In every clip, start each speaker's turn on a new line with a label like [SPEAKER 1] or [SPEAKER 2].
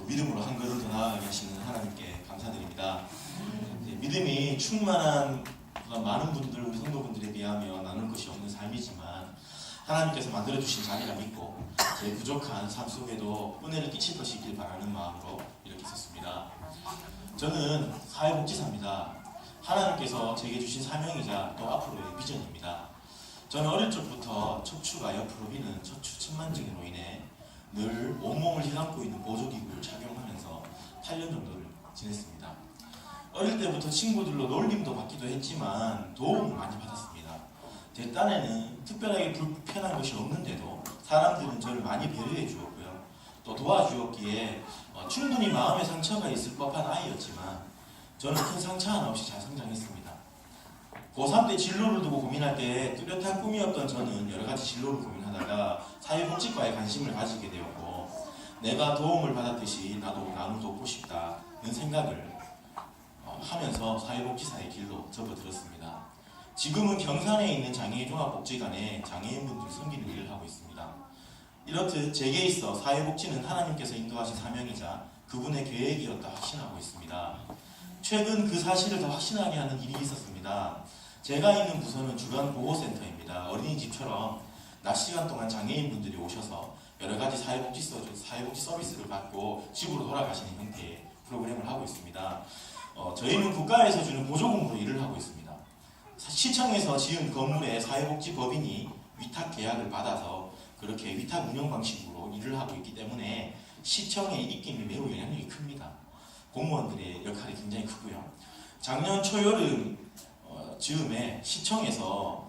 [SPEAKER 1] 믿음으로 한 걸음 더 나아가게 하시는 하나님께 감사드립니다. 믿음이 충만한 많은 분들, 우리 성도분들에 비하면 나눌 것이 없는 삶이지만 하나님께서 만들어주신 자리라 믿고 제 부족한 삶 속에도 은혜를 끼칠 것이길 바라는 마음으로 이렇게 썼습니다. 저는 사회복지사입니다. 하나님께서 제게 주신 사명이자 또 앞으로의 비전입니다. 저는 어릴 적부터 척추가 옆으로 비는 척추 측만증으로 인해 늘 온몸을 휘감고 있는 보조기구를 착용하면서 8년 정도를 지냈습니다. 어릴 때부터 친구들로 놀림도 받기도 했지만 도움을 많이 받았습니다. 제 딴에는 특별하게 불편한 것이 없는데도 사람들은 저를 많이 배려해 주었고요. 또 도와주었기에 충분히 마음의 상처가 있을 법한 아이였지만 저는 큰 상처 하나 없이 잘 성장했습니다. 고3 때 진로를 두고 고민할 때 뚜렷한 꿈이었던 저는 여러 가지 진로를 고민하다가 사회복지과에 관심을 가지게 되었고 내가 도움을 받았듯이 나도 남을 돕고 싶다는 생각을 하면서 사회복지사의 길로 접어들었습니다. 지금은 경산에 있는 장애인종합복지관에 장애인분들 섬기는 일을 하고 있습니다. 이렇듯 제게 있어 사회복지는 하나님께서 인도하신 사명이자 그분의 계획이었다 확신하고 있습니다. 최근 그 사실을 더 확신하게 하는 일이 있었습니다. 제가 있는 부서는 주간 보호센터입니다. 어린이집처럼 낮 시간 동안 장애인분들이 오셔서 여러 가지 사회복지 서비스를 받고 집으로 돌아가시는 형태의 프로그램을 하고 있습니다. 저희는 국가에서 주는 보조금으로 일을 하고 있습니다. 시청에서 지은 건물에 사회복지법인이 위탁 계약을 받아서 그렇게 위탁 운영 방식으로 일을 하고 있기 때문에 시청의 입김이 매우 영향력이 큽니다. 공무원들의 역할이 굉장히 크고요. 작년 초여름 즈음에 시청에서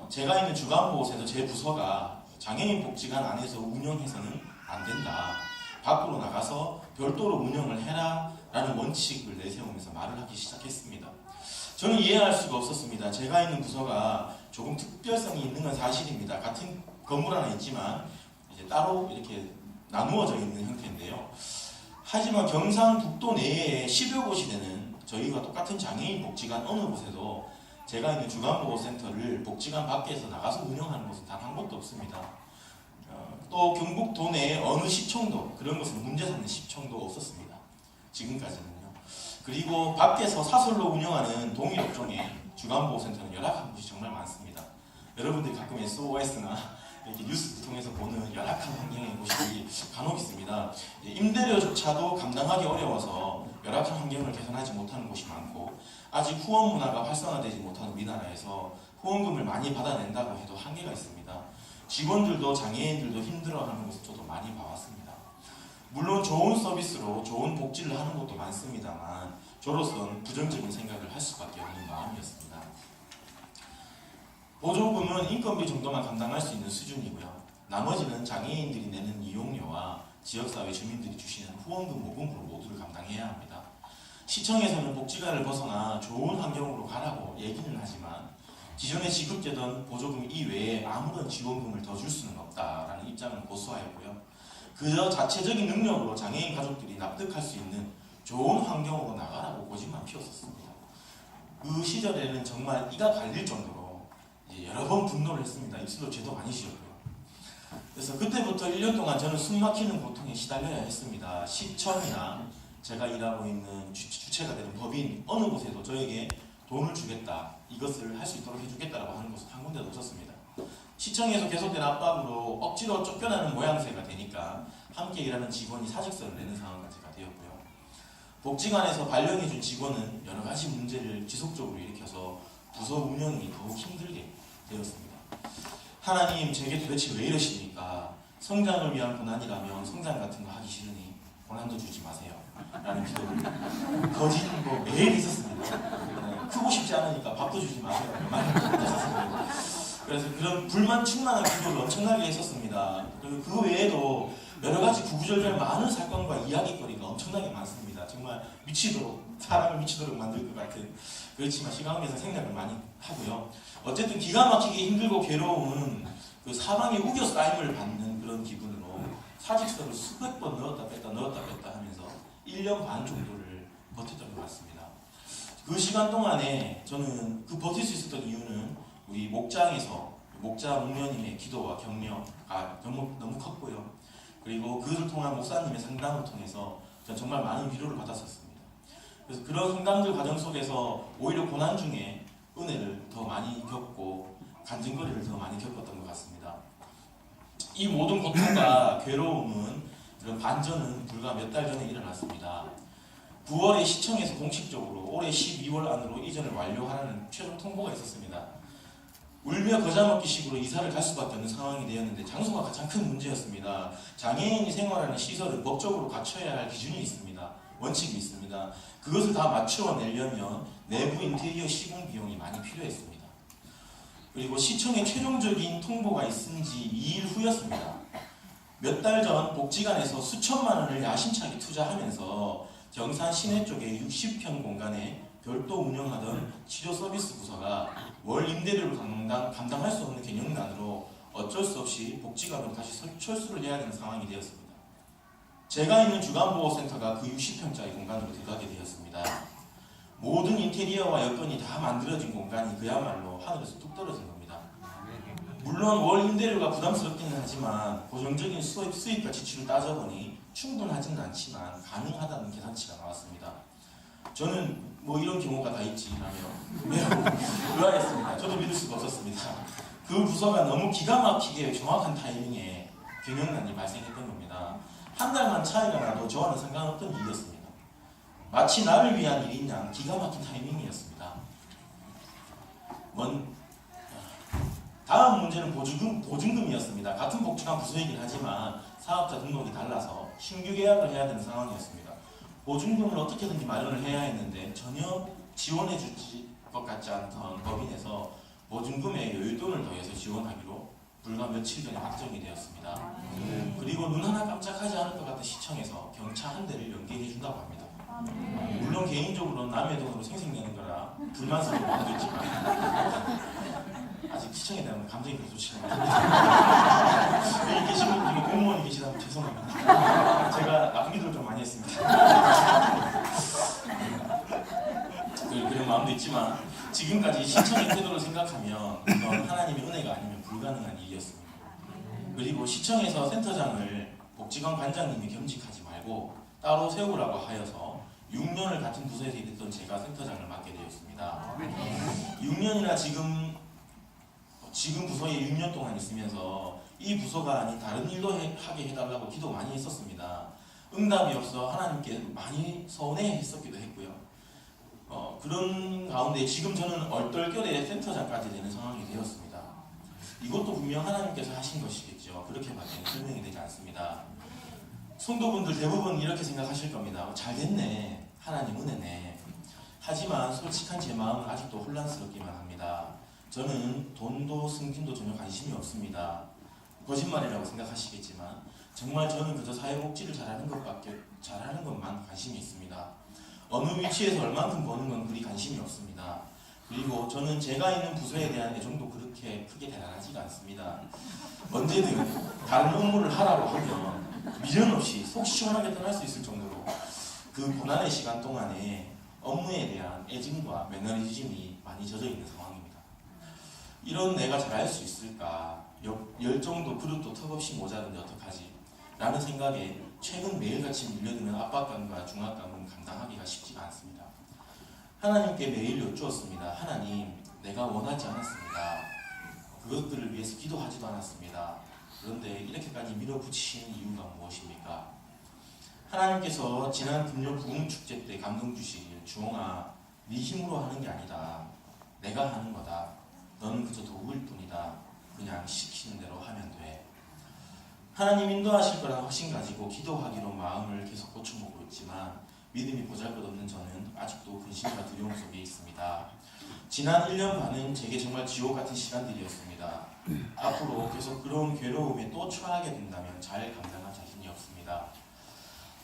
[SPEAKER 1] 제가 있는 주간보호센터 제 부서가 장애인 복지관 안에서 운영해서는 안 된다. 밖으로 나가서 별도로 운영을 해라 라는 원칙을 내세우면서 말을 하기 시작했습니다. 저는 이해할 수가 없었습니다. 제가 있는 부서가 조금 특별성이 있는 건 사실입니다. 같은 건물 하나 있지만 이제 따로 이렇게 나누어져 있는 형태인데요. 하지만 경상북도 내에 10여 곳이 되는 저희와 똑같은 장애인 복지관 어느 곳에도 제가 있는 주간보호센터를 복지관 밖에서 나가서 운영하는 곳은 단 한 곳도 없습니다. 또 경북도 내 어느 시청도 그런 것을 문제 삼는 시청도 없었습니다. 지금까지는요. 그리고 밖에서 사설로 운영하는 동일업종의 주간보호센터는 열악한 곳이 정말 많습니다. 여러분들이 가끔 SOS나 이렇게 뉴스 통해서 보는 열악한 환경의 곳이 간혹 있습니다. 임대료조차도 감당하기 어려워서 열악한 환경을 개선하지 못하는 곳이 많고 아직 후원 문화가 활성화되지 못하는 우리나라에서 후원금을 많이 받아낸다고 해도 한계가 있습니다. 직원들도 장애인들도 힘들어하는 것을 저도 많이 봐왔습니다. 물론 좋은 서비스로 좋은 복지를 하는 것도 많습니다만 저로서는 부정적인 생각을 할 수밖에 없는 마음이었습니다. 보조금은 인건비 정도만 감당할 수 있는 수준이고요. 나머지는 장애인들이 내는 이용료와 지역사회 주민들이 주시는 후원금, 모금으로 모두를 감당해야 합니다. 시청에서는 복지관을 벗어나 좋은 환경으로 가라고 얘기는 하지만 기존에 지급되던 보조금 이외에 아무런 지원금을 더 줄 수는 없다라는 입장을 고수하였고요. 그저 자체적인 능력으로 장애인 가족들이 납득할 수 있는 좋은 환경으로 나가라고 고집만 피웠었습니다. 그 시절에는 정말 이가 갈릴 정도로 여러 번 분노를 했습니다. 입술로 죄도 많이 지었고요. 그래서 그때부터 1년 동안 저는 숨막히는 고통에 시달려야 했습니다. 시청이나 제가 일하고 있는 주체가 되는 법인 어느 곳에도 저에게 돈을 주겠다, 이것을 할 수 있도록 해주겠다라고 하는 곳은 한 군데도 없었습니다. 시청에서 계속된 압박으로 억지로 쫓겨나는 모양새가 되니까 함께 일하는 직원이 사직서를 내는 상황까지 되었고요. 복지관에서 발령해준 직원은 여러 가지 문제를 지속적으로 일으켜서 부서 운영이 더욱 힘들게 되었습니다. 하나님, 제게 도대체 왜 이러십니까? 성장을 위한 고난이라면 성장 같은 거 하기 싫으니 고난도 주지 마세요 라는 기도를 거짓 매일 했었습니다. 크고 싶지 않으니까 밥도 주지 마세요 많이 했었습니다. 그래서 그런 불만 충만한 기도를 엄청나게 했었습니다. 그리고 그 외에도 여러 가지 구구절절 많은 사건과 이야기거리가 엄청나게 많습니다. 정말 미치도록, 사람을 미치도록 만들 것 같은, 그렇지만 시간에서 생각을 많이 하고요. 어쨌든 기가 막히게 힘들고 괴로운 그 사방에 우겨 쌓임을 받는 그런 기분으로 사직서를 수백 번 넣었다 뺐다 하면서 1년 반 정도를 버텼던 것 같습니다. 그 시간 동안에 저는 그 버틸 수 있었던 이유는 우리 목장에서 목자 목녀님의 기도와 격려가 너무 컸고요. 그리고 그를 통한 목사님의 상담을 통해서 전 정말 많은 위로를 받았었습니다. 그래서 그런 상담들 과정 속에서 오히려 고난 중에 은혜를 더 많이 겪고 간증거리를 더 많이 겪었던 것 같습니다. 이 모든 고통과 괴로움은, 이런 반전은 불과 몇 달 전에 일어났습니다. 9월에 시청에서 공식적으로 올해 12월 안으로 이전을 완료하라는 최종 통보가 있었습니다. 울며 겨자 먹기식으로 이사를 갈 수밖에 없는 상황이 되었는데 장소가 가장 큰 문제였습니다. 장애인이 생활하는 시설은 법적으로 갖춰야 할 기준이 있습니다. 원칙이 있습니다. 그것을 다 맞추어내려면 내부 인테리어 시공 비용이 많이 필요했습니다. 그리고 시청에 최종적인 통보가 있은 지 2일 후였습니다. 몇 달 전 복지관에서 수천만 원을 야심차게 투자하면서 경산 시내 쪽에 60평 공간에 별도 운영하던 치료 서비스 부서가 월 임대료를 감당할 수 없는 경영난으로 어쩔 수 없이 복지관으로 다시 철수를 해야 되는 상황이 되었습니다. 제가 있는 주간보호센터가 그 60평짜리 공간으로 들어가게 되었습니다. 모든 인테리어와 여건이 다 만들어진 공간이 그야말로 하늘에서 뚝 떨어진 겁니다. 물론 월 임대료가 부담스럽기는 하지만 고정적인 수입과 지출을 따져보니 충분하지는 않지만 가능하다는 계산치가 나왔습니다. 저는 뭐 이런 경우가 다 있지라며 매우 의아했습니다. 저도 믿을 수가 없었습니다. 그 부서가 너무 기가 막히게 정확한 타이밍에 경영난이 발생했던 겁니다. 한 달만 차이가 나도 저와는 상관없던 일이었습니다. 마치 나를 위한 일인 양 기가 막힌 타이밍이었습니다. 다음 문제는 보증금이었습니다. 같은 복지관 부서이긴 하지만 사업자 등록이 달라서 신규 계약을 해야 되는 상황이었습니다. 보증금을 어떻게든지 마련을 해야 했는데 전혀 지원해 줄 것 같지 않던 법인에서 보증금에 여윳돈을 더해서 지원하기로 불과 며칠 전에 확정이 되었습니다. 그리고 눈 하나 깜짝하지 않을 것 같은 시청에서 경차 한 대를 연계해 준다고 합니다. 물론 개인적으로는 남의 돈으로 생색내는 거라 불만스러운 마음도 있지만 아직 시청에 대한 감정이 그렇게 좋지가 않습니다. 여기 계신 분 중에 공무원이 계시다면 죄송합니다. 제가 나쁜 기도를 좀 많이 했습니다. 그런 마음도 있지만 지금까지 시청의 태도를 생각하면 이건 하나님의 은혜가 아니면 불가능한 일이었습니다. 그리고 시청에서 센터장을 복지관 관장님이 겸직하지 말고 따로 세우라고 하여서 6년을 같은 부서에서 일했던 제가 센터장을 맡게 되었습니다. 6년이나 지금 부서에 6년 동안 있으면서 이 부서가 아닌 다른 일도 하게 해달라고 기도 많이 했었습니다. 응답이 없어 하나님께 많이 서운해했었기도 했고요. 그런 가운데 지금 저는 얼떨결에 센터장까지 되는 상황이 되었습니다. 이것도 분명 하나님께서 하신 것이겠죠. 그렇게밖에 설명이 되지 않습니다. 성도분들 대부분 이렇게 생각하실 겁니다. 잘 됐네. 하나님 은혜네. 하지만 솔직한 제 마음은 아직도 혼란스럽기만 합니다. 저는 돈도 승진도 전혀 관심이 없습니다. 거짓말이라고 생각하시겠지만 정말 저는 그저 사회복지를 잘하는 것만 관심이 있습니다. 어느 위치에서 얼만큼 버는 건 그리 관심이 없습니다. 그리고 저는 제가 있는 부서에 대한 애정도 그렇게 크게 대단하지가 않습니다. 언제든 다른 업무를 하라고 하면 미련 없이 속 시원하게 떠날 수 있을 정도로 그 고난의 시간 동안에 업무에 대한 애증과 매너리즘이 많이 젖어 있는 상황입니다. 이런 내가 잘할 수 있을까? 열정도 그릇도 턱없이 모자른데 어떡하지? 라는 생각에 최근 매일같이 밀려드는 압박감과 중압감은 감당하기가 쉽지가 않습니다. 하나님께 매일 여쭈었습니다. 하나님, 내가 원하지 않았습니다. 그것들을 위해서 기도하지도 않았습니다. 그런데 이렇게까지 밀어붙이시는 이유가 무엇입니까? 하나님께서 지난 금요 부흥축제 때 감동 주시길, 주홍아, 네 힘으로 하는 게 아니다. 내가 하는 거다. 너는 그저 도구일 뿐이다. 그냥 시키는 대로 하면 돼. 하나님 인도하실 거라는 확신 가지고 기도하기로 마음을 계속 고쳐먹고 있지만 믿음이 보잘것없는 저는 아직도 근심과 두려움 속에 있습니다. 지난 1년 반은 제게 정말 지옥 같은 시간들이었습니다. 앞으로 계속 그런 괴로움에 또 처하게 된다면 잘 감당할 자신이 없습니다.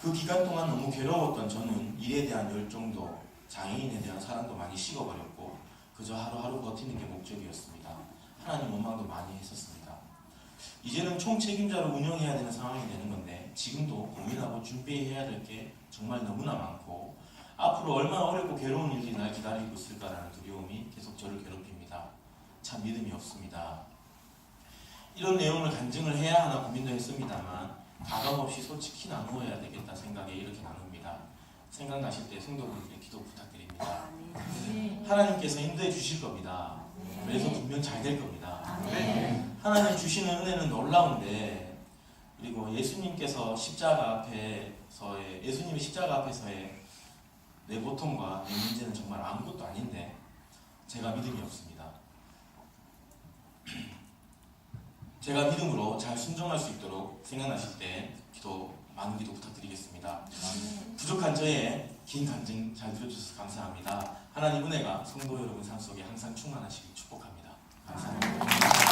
[SPEAKER 1] 그 기간 동안 너무 괴로웠던 저는 일에 대한 열정도 장애인에 대한 사랑도 많이 식어버렸고 그저 하루하루 버티는 게 목적이었습니다. 하나님 원망도 많이 했었습니다. 이제는 총책임자로 운영해야 되는 상황이 되는 건데 지금도 고민하고 준비해야 될 게 정말 너무나 많고 앞으로 얼마나 어렵고 괴로운 일들이 날 기다리고 있을까라는 두려움이 계속 저를 괴롭힙니다. 참 믿음이 없습니다. 이런 내용을 간증을 해야 하나 고민도 했습니다만 가감 없이 솔직히 나누어야 되겠다 생각에 이렇게 나눕니다. 생각나실 때 성도분들의 기도 부탁드립니다. 하나님께서 인도해 주실 겁니다. 그래서 분명 잘 될 겁니다. 하나님 주시는 은혜는 놀라운데, 그리고 예수님께서 예수님의 십자가 앞에서의 내 고통과 내 문제는 정말 아무것도 아닌데 제가 믿음이 없습니다. 제가 믿음으로 잘 순종할 수 있도록 생각나실 때 많은 기도 부탁드리겠습니다. 부족한 저의 긴 간증 잘 들어주셔서 감사합니다. 하나님 은혜가 성도 여러분 삶 속에 항상 충만하시길 축복합니다. 감사합니다.